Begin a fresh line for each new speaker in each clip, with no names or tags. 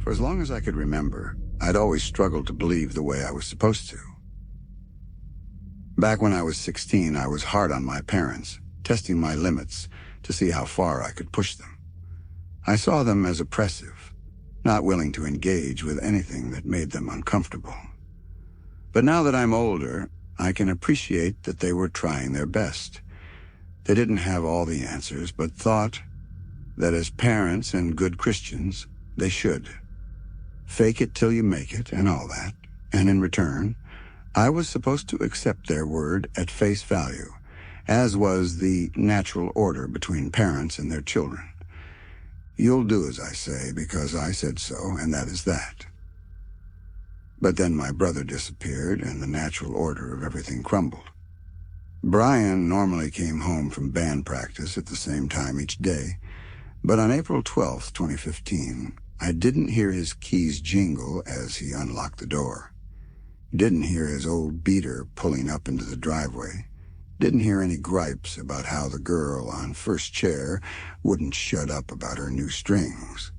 For as long as I could remember, I'd always struggled to believe the way I was supposed to. Back when I was 16, I was hard on my parents, testing my limits to see how far I could push them. I saw them as oppressive, not willing to engage with anything that made them uncomfortable. But now that I'm older, I can appreciate that they were trying their best. They didn't have all the answers, but thought that as parents and good Christians, they should. Fake it till you make it and all that. And in return, I was supposed to accept their word at face value, as was the natural order between parents and their children. You'll do as I say because I said so, and that is that. But then my brother disappeared, and the natural order of everything crumbled. Brian normally came home from band practice at the same time each day, but on April 12th, 2015, I didn't hear his keys jingle as he unlocked the door. Didn't hear his old beater pulling up into the driveway. Didn't hear any gripes about how the girl on first chair wouldn't shut up about her new strings.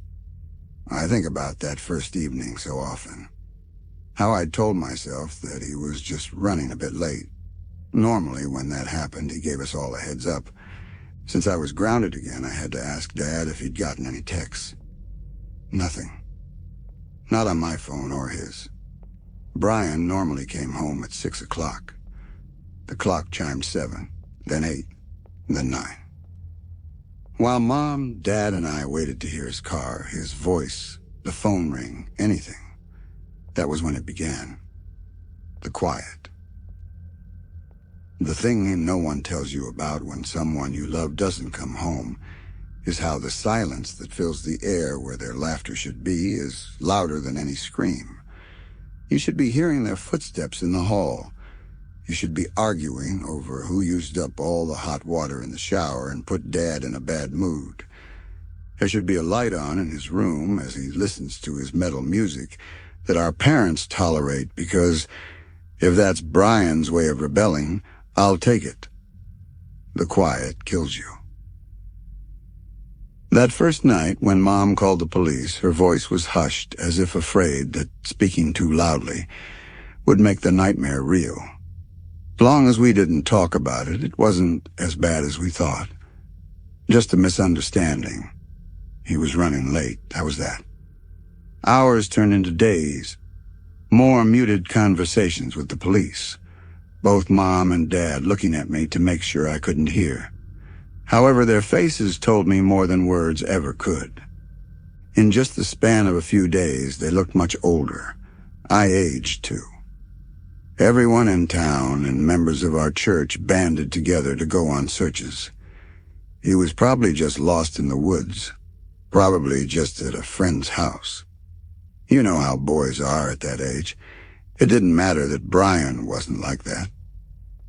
I think about that first evening so often. How I'd told myself that he was just running a bit late. Normally, when that happened, he gave us all a heads up. Since I was grounded again, I had to ask Dad if he'd gotten any texts. Nothing. Not on my phone or his. Brian normally came home at 6 o'clock. The clock chimed 7, then 8, then 9. While Mom, Dad, and I waited to hear his car, his voice, the phone ring, anything, that was when it began. The quiet. The thing no one tells you about when someone you love doesn't come home is how the silence that fills the air where their laughter should be is louder than any scream. You should be hearing their footsteps in the hall. You should be arguing over who used up all the hot water in the shower and put Dad in a bad mood. There should be a light on in his room as he listens to his metal music that our parents tolerate because if that's Brian's way of rebelling, I'll take it. The quiet kills you. That first night, when Mom called the police, her voice was hushed as if afraid that speaking too loudly would make the nightmare real. As long as we didn't talk about it, it wasn't as bad as we thought. Just a misunderstanding. He was running late, that was that. Hours turned into days. More muted conversations with the police. Both Mom and Dad looking at me to make sure I couldn't hear. However, their faces told me more than words ever could. In just the span of a few days, they looked much older. I aged, too. Everyone in town and members of our church banded together to go on searches. He was probably just lost in the woods, probably just at a friend's house. You know how boys are at that age. It didn't matter that Brian wasn't like that.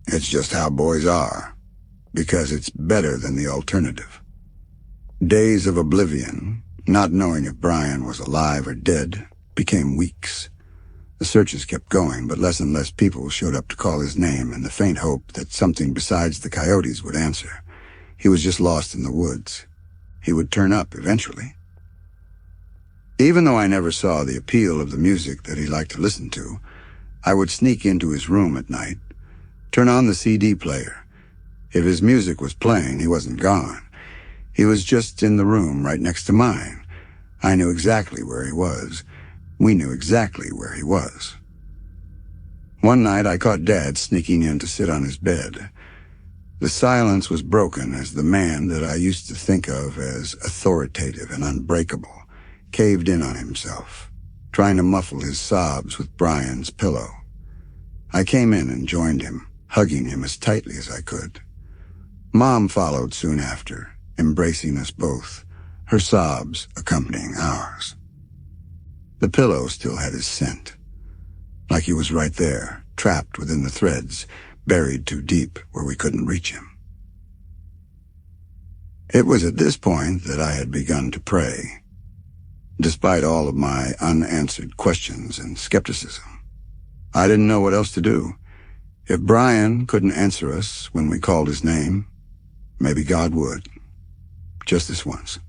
It's just how boys are, because it's better than the alternative. Days of oblivion, not knowing if Brian was alive or dead, became weeks. The searches kept going, but less and less people showed up to call his name in the faint hope that something besides the coyotes would answer. He was just lost in the woods. He would turn up eventually. Even though I never saw the appeal of the music that he liked to listen to, I would sneak into his room at night, turn on the CD player. If his music was playing, he wasn't gone. He was just in the room right next to mine. I knew exactly where he was. We knew exactly where he was. One night I caught Dad sneaking in to sit on his bed. The silence was broken as the man that I used to think of as authoritative and unbreakable caved in on himself, trying to muffle his sobs with Brian's pillow. I came in and joined him, hugging him as tightly as I could. Mom followed soon after, embracing us both, her sobs accompanying ours. The pillow still had his scent, like he was right there, trapped within the threads, buried too deep where we couldn't reach him. It was at this point that I had begun to pray. Despite all of my unanswered questions and skepticism, I didn't know what else to do. If Brian couldn't answer us when we called his name, maybe God would, just this once.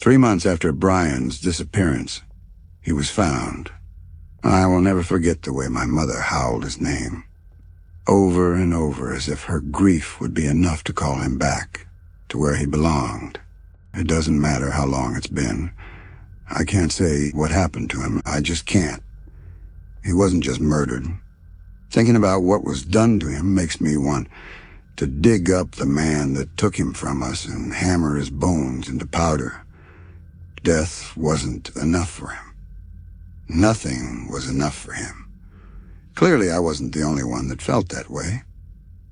3 months after Brian's disappearance, he was found. I will never forget the way my mother howled his name, over and over, as if her grief would be enough to call him back to where he belonged. It doesn't matter how long it's been. I can't say what happened to him. I just can't. He wasn't just murdered. Thinking about what was done to him makes me want to dig up the man that took him from us and hammer his bones into powder. Death wasn't enough for him. Nothing was enough for him. Clearly, I wasn't the only one that felt that way.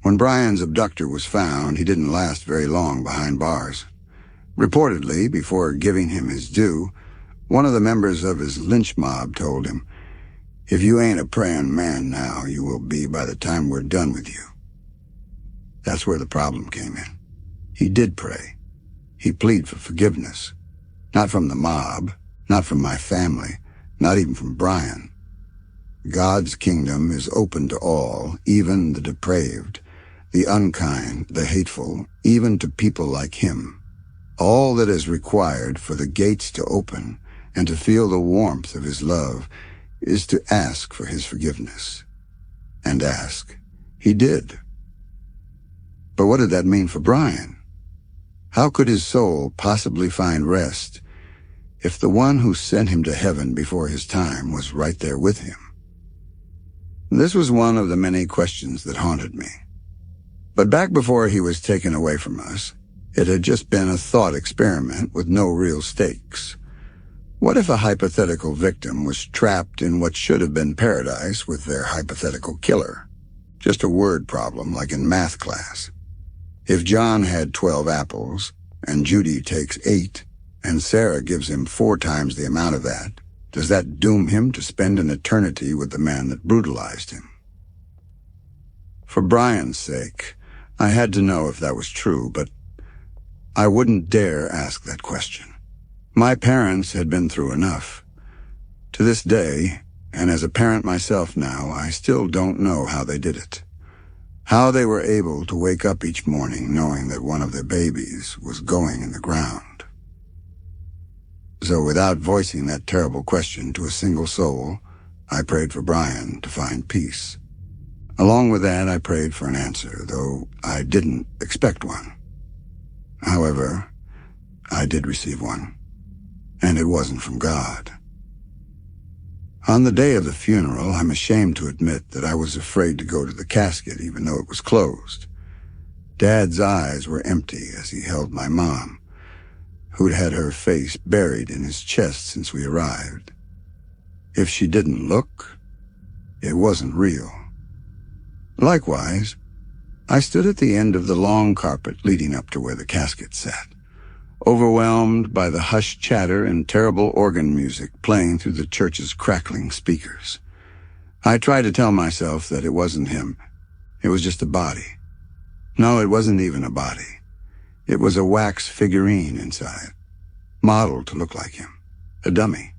When Brian's abductor was found, he didn't last very long behind bars. Reportedly, before giving him his due, one of the members of his lynch mob told him, "If you ain't a praying man now, you will be by the time we're done with you." That's where the problem came in. He did pray. He pleaded for forgiveness. Not from the mob, not from my family, not even from Brian. God's kingdom is open to all, even the depraved, the unkind, the hateful, even to people like him. All that is required for the gates to open and to feel the warmth of his love is to ask for his forgiveness. And ask. He did. But what did that mean for Brian? How could his soul possibly find rest if the one who sent him to heaven before his time was right there with him? This was one of the many questions that haunted me. But back before he was taken away from us, it had just been a thought experiment with no real stakes. What if a hypothetical victim was trapped in what should have been paradise with their hypothetical killer? Just a word problem like in math class. If John had 12 apples, and Judy takes 8, and Sarah gives him 4 times the amount of that, does that doom him to spend an eternity with the man that brutalized him? For Brian's sake, I had to know if that was true, but I wouldn't dare ask that question. My parents had been through enough. To this day, and as a parent myself now, I still don't know how they did it. How they were able to wake up each morning knowing that one of their babies was going in the ground. So without voicing that terrible question to a single soul, I prayed for Brian to find peace. Along with that, I prayed for an answer, though I didn't expect one. However, I did receive one, and it wasn't from God. On the day of the funeral, I'm ashamed to admit that I was afraid to go to the casket even though it was closed. Dad's eyes were empty as he held my mom, who'd had her face buried in his chest since we arrived. If she didn't look, it wasn't real. Likewise, I stood at the end of the long carpet leading up to where the casket sat, overwhelmed by the hushed chatter and terrible organ music playing through the church's crackling speakers. I tried to tell myself that it wasn't him. It was just a body. No, it wasn't even a body. It was a wax figurine inside, modeled to look like him. A dummy.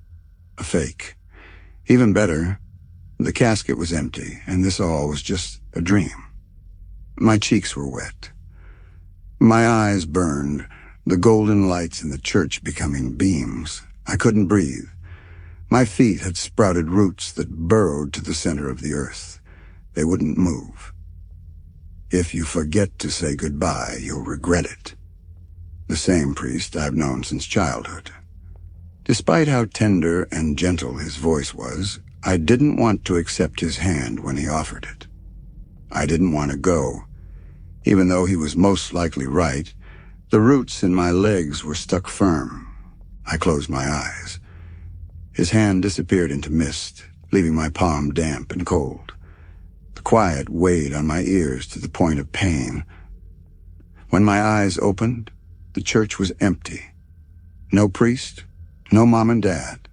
A fake. Even better, the casket was empty, and this all was just a dream. My cheeks were wet. My eyes burned, the golden lights in the church becoming beams. I couldn't breathe. My feet had sprouted roots that burrowed to the center of the earth. They wouldn't move. If you forget to say goodbye, you'll regret it. The same priest I've known since childhood. Despite how tender and gentle his voice was, I didn't want to accept his hand when he offered it. I didn't want to go. Even though he was most likely right, the roots in my legs were stuck firm. I closed my eyes. His hand disappeared into mist, leaving my palm damp and cold. The quiet weighed on my ears to the point of pain. When my eyes opened, the church was empty. No priest, no mom and dad.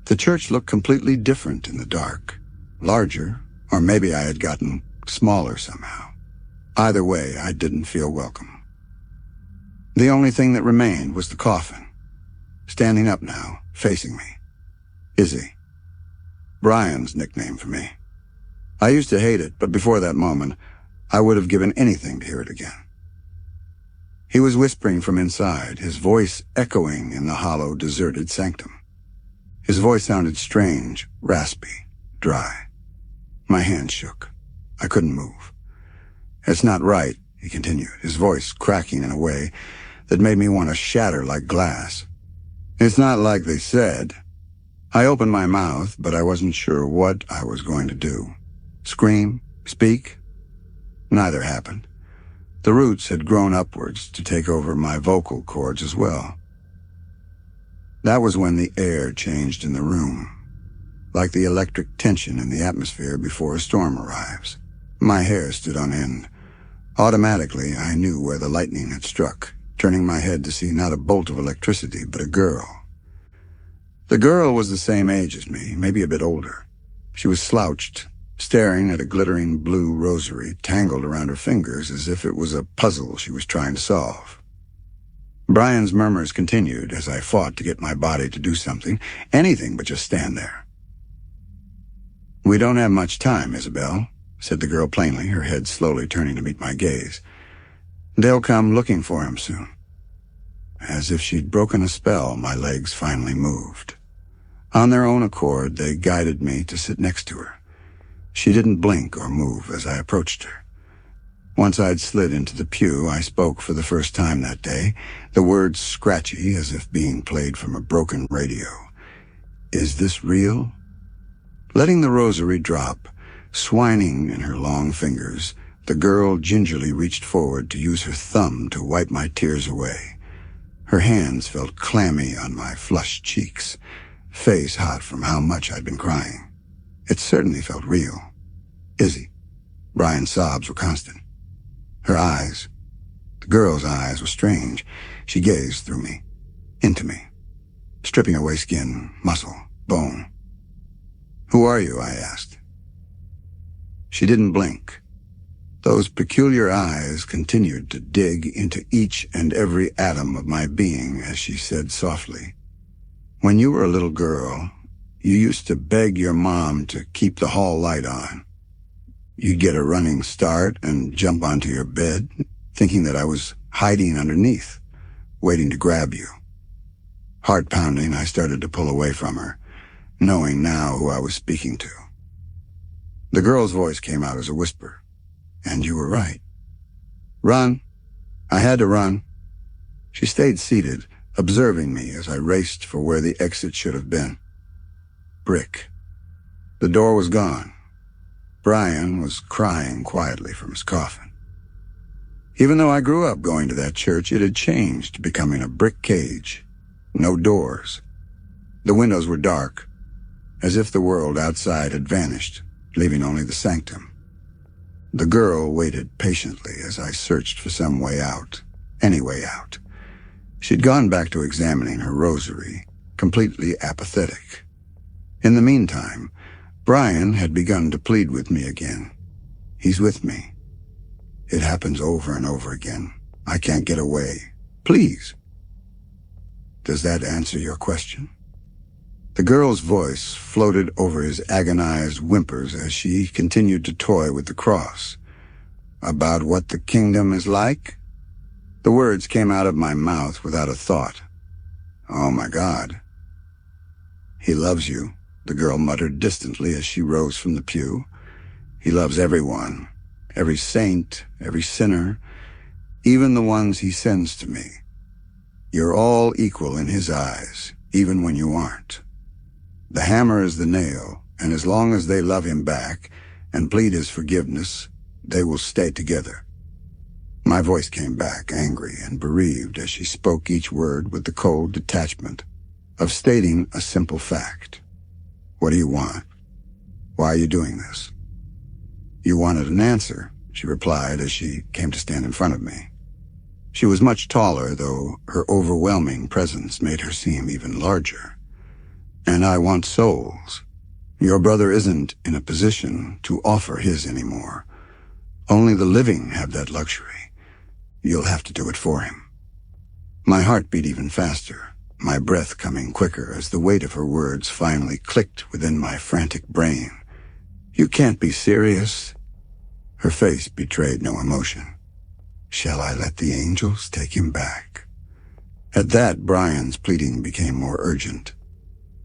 The church looked completely different in the dark. Larger, or maybe I had gotten smaller somehow. Either way, I didn't feel welcome. The only thing that remained was the coffin, standing up now, facing me. Izzy. Brian's nickname for me. I used to hate it, but before that moment, I would have given anything to hear it again. He was whispering from inside, his voice echoing in the hollow, deserted sanctum. His voice sounded strange, raspy, dry. My hand shook. I couldn't move. "It's not right," he continued, his voice cracking in a way that made me want to shatter like glass. "It's not like they said." I opened my mouth, but I wasn't sure what I was going to do. Scream? Speak? Neither happened. The roots had grown upwards to take over my vocal cords as well. That was when the air changed in the room, like the electric tension in the atmosphere before a storm arrives. My hair stood on end. Automatically, I knew where the lightning had struck, turning my head to see not a bolt of electricity, but a girl. The girl was the same age as me, maybe a bit older. She was slouched, staring at a glittering blue rosary tangled around her fingers as if it was a puzzle she was trying to solve. Brian's murmurs continued as I fought to get my body to do something, anything but just stand there. "We don't have much time, Isabel," said the girl plainly, her head slowly turning to meet my gaze. "They'll come looking for him soon." As if she'd broken a spell, my legs finally moved. On their own accord, they guided me to sit next to her. She didn't blink or move as I approached her. Once I'd slid into the pew, I spoke for the first time that day, the words scratchy as if being played from a broken radio. "Is this real?" Letting the rosary drop, swining in her long fingers, the girl gingerly reached forward to use her thumb to wipe my tears away. Her hands felt clammy on my flushed cheeks, face hot from how much I'd been crying. It certainly felt real. "Izzy." Brian's sobs were constant. Her eyes, the girl's eyes, were strange. She gazed through me, into me, stripping away skin, muscle, bone. "Who are you?" I asked. She didn't blink. Those peculiar eyes continued to dig into each and every atom of my being as she said softly, "When you were a little girl, you used to beg your mom to keep the hall light on. You'd get a running start and jump onto your bed, thinking that I was hiding underneath, waiting to grab you." Heart pounding, I started to pull away from her, knowing now who I was speaking to. The girl's voice came out as a whisper. "And you were right. Run. I had to run." She stayed seated, observing me as I raced for where the exit should have been. Brick. The door was gone. Brian was crying quietly from his coffin. Even though I grew up going to that church, it had changed, becoming a brick cage. No doors. The windows were dark, as if the world outside had vanished, leaving only the sanctum. The girl waited patiently as I searched for some way out, any way out. She'd gone back to examining her rosary, completely apathetic. In the meantime, Brian had begun to plead with me again. "He's with me. It happens over and over again. I can't get away. Please." Does that answer your question? The girl's voice floated over his agonized whimpers as she continued to toy with the cross. "About what the kingdom is like?" The words came out of my mouth without a thought. "Oh my God." "He loves you," the girl muttered distantly as she rose from the pew. "He loves everyone, every saint, every sinner, even the ones he sends to me. You're all equal in his eyes, even when you aren't. The hammer is the nail, and as long as they love him back and plead his forgiveness, they will stay together." My voice came back, angry and bereaved, as she spoke each word with the cold detachment of stating a simple fact. "What do you want? Why are you doing this?" "You wanted an answer," she replied as she came to stand in front of me. She was much taller, though her overwhelming presence made her seem even larger. "And I want souls. Your brother isn't in a position to offer his anymore. Only the living have that luxury. You'll have to do it for him." My heart beat even faster, my breath coming quicker as the weight of her words finally clicked within my frantic brain. "You can't be serious." Her face betrayed no emotion. Shall I let the angels take him back? At that, Brian's pleading became more urgent,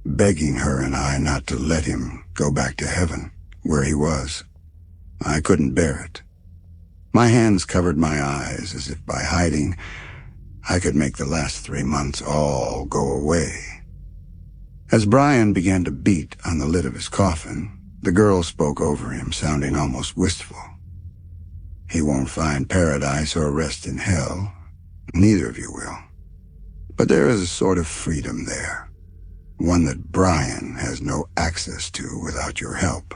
begging her and I not to let him go back to heaven, where he was. I couldn't bear it. My hands covered my eyes as if by hiding I could make the last 3 months all go away. As Brian began to beat on the lid of his coffin, the girl spoke over him, sounding almost wistful. He won't find paradise or rest in hell. Neither of you will. But there is a sort of freedom there, one that Brian has no access to without your help.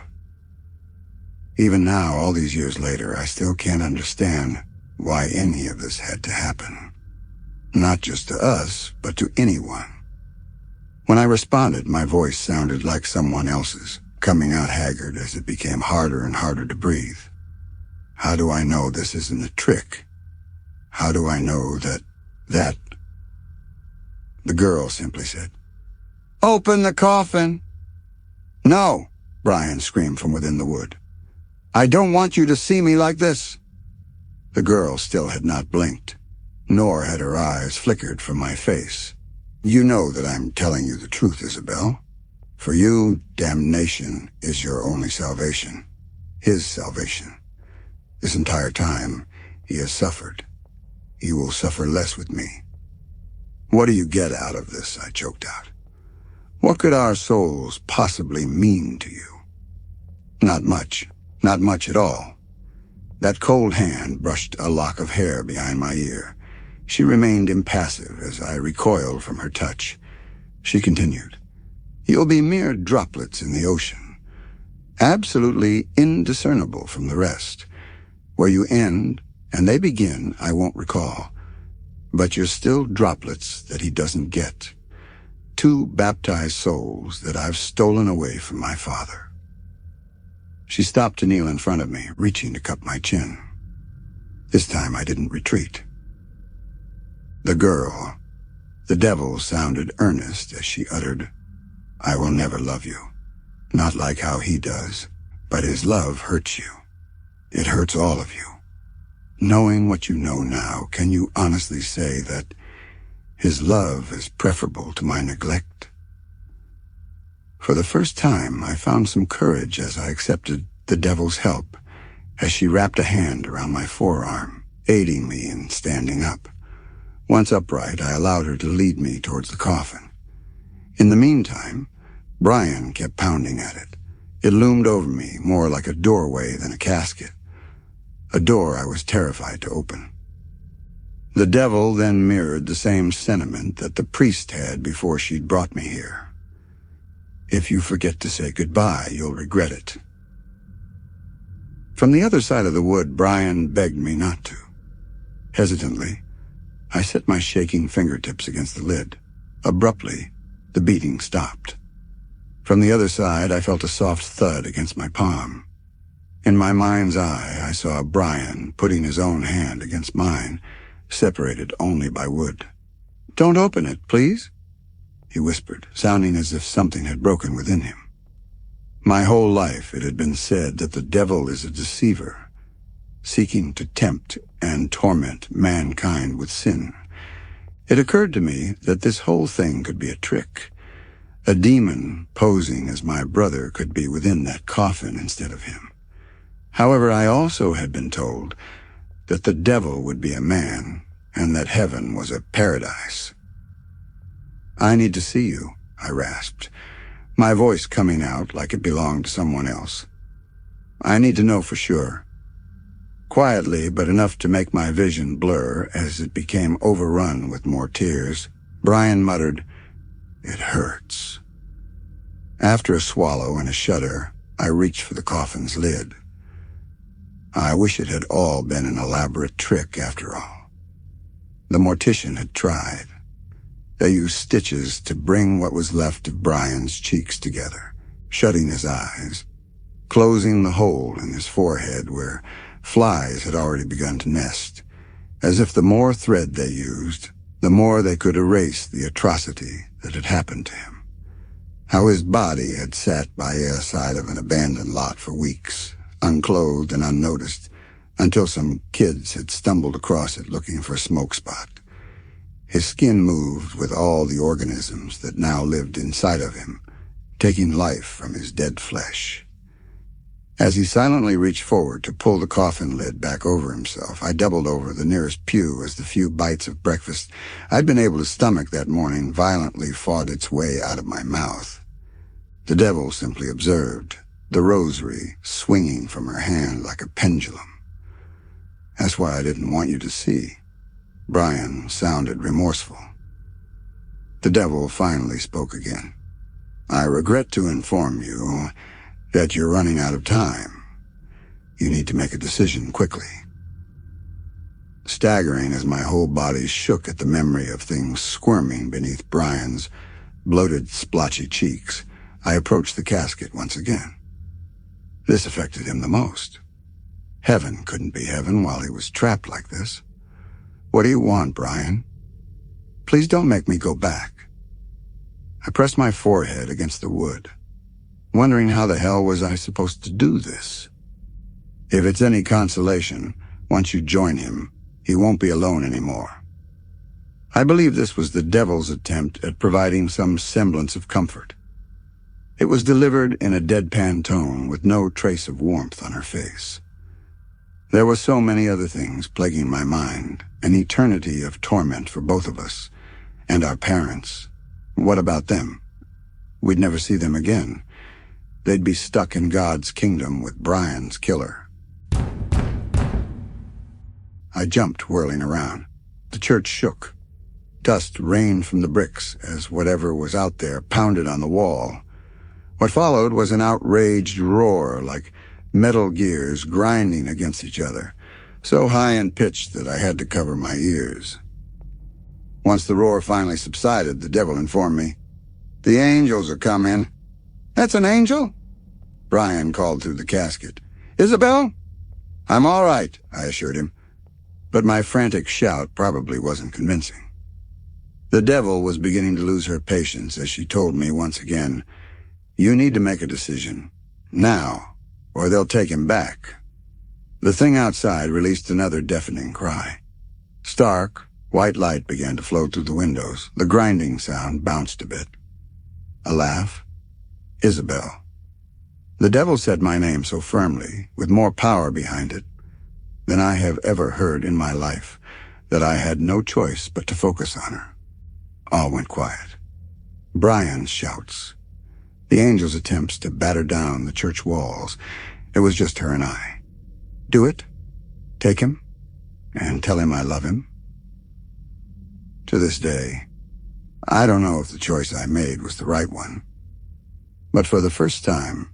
Even now, all these years later, I still can't understand why any of this had to happen. Not just to us, but to anyone. When I responded, my voice sounded like someone else's, coming out haggard as it became harder and harder to breathe. How do I know this isn't a trick? How do I know that... The girl simply said, "Open the coffin." "No," Brian screamed from within the wood. "I don't want you to see me like this." The girl still had not blinked, nor had her eyes flickered from my face. "You know that I'm telling you the truth, Isabel. For you, damnation is your only salvation. His salvation. This entire time, he has suffered. He will suffer less with me." "What do you get out of this?" I choked out. "What could our souls possibly mean to you?" "Not much. Not much at all." That cold hand brushed a lock of hair behind my ear. She remained impassive as I recoiled from her touch. She continued, "You'll be mere droplets in the ocean, absolutely indiscernible from the rest. Where you end and they begin, I won't recall. But you're still droplets that he doesn't get. 2 baptized souls that I've stolen away from my father." She stopped to kneel in front of me, reaching to cup my chin. This time I didn't retreat. The girl, the devil, sounded earnest as she uttered, "I will never love you. Not like how he does. But his love hurts you. It hurts all of you. Knowing what you know now, can you honestly say that his love is preferable to my neglect?" For the first time, I found some courage as I accepted the devil's help, as she wrapped a hand around my forearm, aiding me in standing up. Once upright, I allowed her to lead me towards the coffin. In the meantime, Brian kept pounding at it. It loomed over me, more like a doorway than a casket. A door I was terrified to open. The devil then mirrored the same sentiment that the priest had before she'd brought me here. "If you forget to say goodbye, you'll regret it." From the other side of the wood, Brian begged me not to. Hesitantly, I set my shaking fingertips against the lid. Abruptly, the beating stopped. From the other side, I felt a soft thud against my palm. In my mind's eye, I saw Brian putting his own hand against mine, separated only by wood. "Don't open it, please," he whispered, sounding as if something had broken within him. My whole life it had been said that the devil is a deceiver, seeking to tempt and torment mankind with sin. It occurred to me that this whole thing could be a trick. A demon posing as my brother could be within that coffin instead of him. However, I also had been told that the devil would be a man and that heaven was a paradise. "I need to see you," I rasped, my voice coming out like it belonged to someone else. "I need to know for sure." Quietly, but enough to make my vision blur as it became overrun with more tears, Brian muttered, "It hurts." After a swallow and a shudder, I reached for the coffin's lid. I wish it had all been an elaborate trick after all. The mortician had tried. They used stitches to bring what was left of Brian's cheeks together, shutting his eyes, closing the hole in his forehead where flies had already begun to nest, as if the more thread they used, the more they could erase the atrocity that had happened to him. How his body had sat by the side of an abandoned lot for weeks, unclothed and unnoticed, until some kids had stumbled across it looking for a smoke spot. His skin moved with all the organisms that now lived inside of him, taking life from his dead flesh. As he silently reached forward to pull the coffin lid back over himself, I doubled over the nearest pew as the few bites of breakfast I'd been able to stomach that morning violently fought its way out of my mouth. The devil simply observed, the rosary swinging from her hand like a pendulum. "That's why I didn't want you to see." Brian sounded remorseful. The devil finally spoke again. "I regret to inform you that you're running out of time. You need to make a decision quickly." Staggering as my whole body shook at the memory of things squirming beneath Brian's bloated, splotchy cheeks, I approached the casket once again. This affected him the most. Heaven couldn't be heaven while he was trapped like this. "What do you want, Brian? Please don't make me go back." I pressed my forehead against the wood, wondering how the hell was I supposed to do this. If it's any consolation, once you join him, he won't be alone anymore. I believe this was the devil's attempt at providing some semblance of comfort. It was delivered in a deadpan tone with no trace of warmth on her face. There were so many other things plaguing my mind, an eternity of torment for both of us, and our parents. What about them? We'd never see them again. They'd be stuck in God's kingdom with Brian's killer. I jumped, whirling around. The church shook. Dust rained from the bricks as whatever was out there pounded on the wall. What followed was an outraged roar, like metal gears grinding against each other, so high in pitch that I had to cover my ears. Once the roar finally subsided, the devil informed me, "The angels are coming." "That's an angel?" Brian called through the casket. "Isabel?" "I'm all right," I assured him, but my frantic shout probably wasn't convincing. The devil was beginning to lose her patience as she told me once again, "You need to make a decision, now, or they'll take him back." The thing outside released another deafening cry. Stark, white light began to flow through the windows. The grinding sound bounced a bit. A laugh. Isabel. The devil said my name so firmly, with more power behind it, than I have ever heard in my life, that I had no choice but to focus on her. All went quiet. Brian's shouts. The angel's attempts to batter down the church walls. It was just her and I. Do it, take him, and tell him I love him. To this day, I don't know if the choice I made was the right one. But for the first time,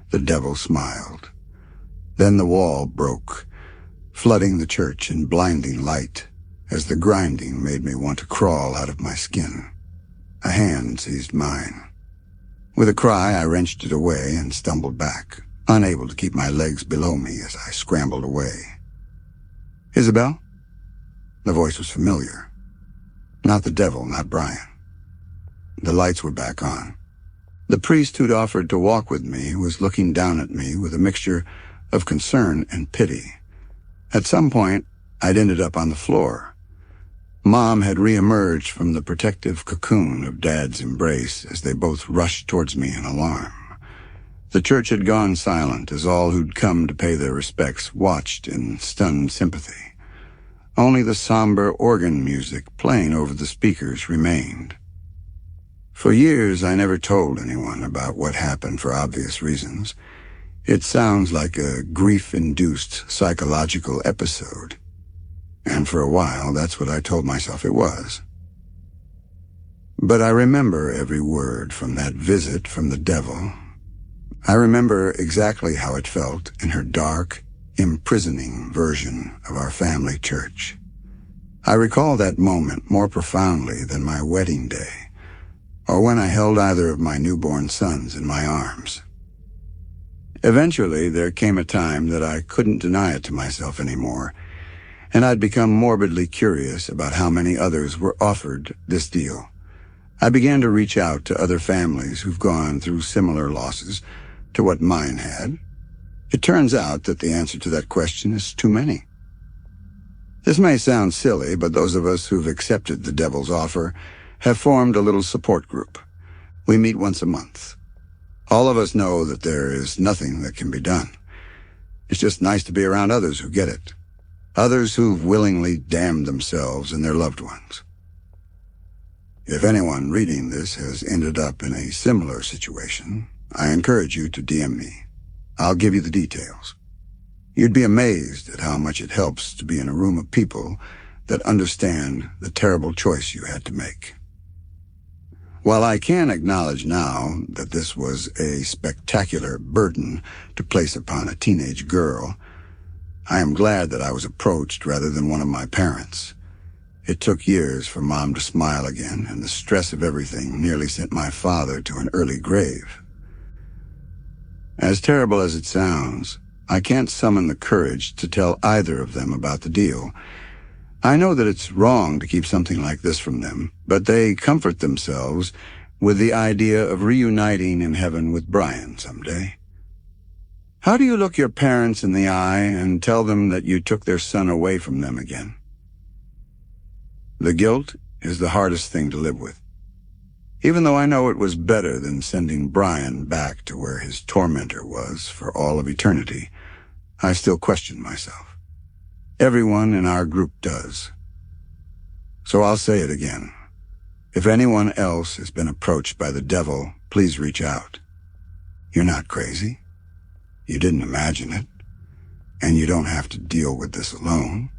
the devil smiled. Then the wall broke, flooding the church in blinding light, as the grinding made me want to crawl out of my skin. A hand seized mine. With a cry, I wrenched it away and stumbled back, unable to keep my legs below me as I scrambled away. "Isabel?" The voice was familiar. Not the devil, not Brian. The lights were back on. The priest who'd offered to walk with me was looking down at me with a mixture of concern and pity. At some point, I'd ended up on the floor. Mom had reemerged from the protective cocoon of Dad's embrace as they both rushed towards me in alarm. The church had gone silent as all who'd come to pay their respects watched in stunned sympathy. Only the somber organ music playing over the speakers remained. For years, I never told anyone about what happened for obvious reasons. It sounds like a grief-induced psychological episode. And for a while, that's what I told myself it was. But I remember every word from that visit from the devil. I remember exactly how it felt in her dark, imprisoning version of our family church. I recall that moment more profoundly than my wedding day, or when I held either of my newborn sons in my arms. Eventually, there came a time that I couldn't deny it to myself anymore, and I'd become morbidly curious about how many others were offered this deal. I began to reach out to other families who've gone through similar losses to what mine had. It turns out that the answer to that question is too many. This may sound silly, but those of us who've accepted the devil's offer have formed a little support group. We meet once a month. All of us know that there is nothing that can be done. It's just nice to be around others who get it. Others who've willingly damned themselves and their loved ones. If anyone reading this has ended up in a similar situation, I encourage you to DM me. I'll give you the details. You'd be amazed at how much it helps to be in a room of people that understand the terrible choice you had to make. While I can acknowledge now that this was a spectacular burden to place upon a teenage girl, I am glad that I was approached rather than one of my parents. It took years for Mom to smile again, and the stress of everything nearly sent my father to an early grave. As terrible as it sounds, I can't summon the courage to tell either of them about the deal. I know that it's wrong to keep something like this from them, but they comfort themselves with the idea of reuniting in heaven with Brian someday. How do you look your parents in the eye and tell them that you took their son away from them again? The guilt is the hardest thing to live with. Even though I know it was better than sending Brian back to where his tormentor was for all of eternity, I still question myself. Everyone in our group does. So I'll say it again. If anyone else has been approached by the devil, please reach out. You're not crazy. You didn't imagine it. And you don't have to deal with this alone.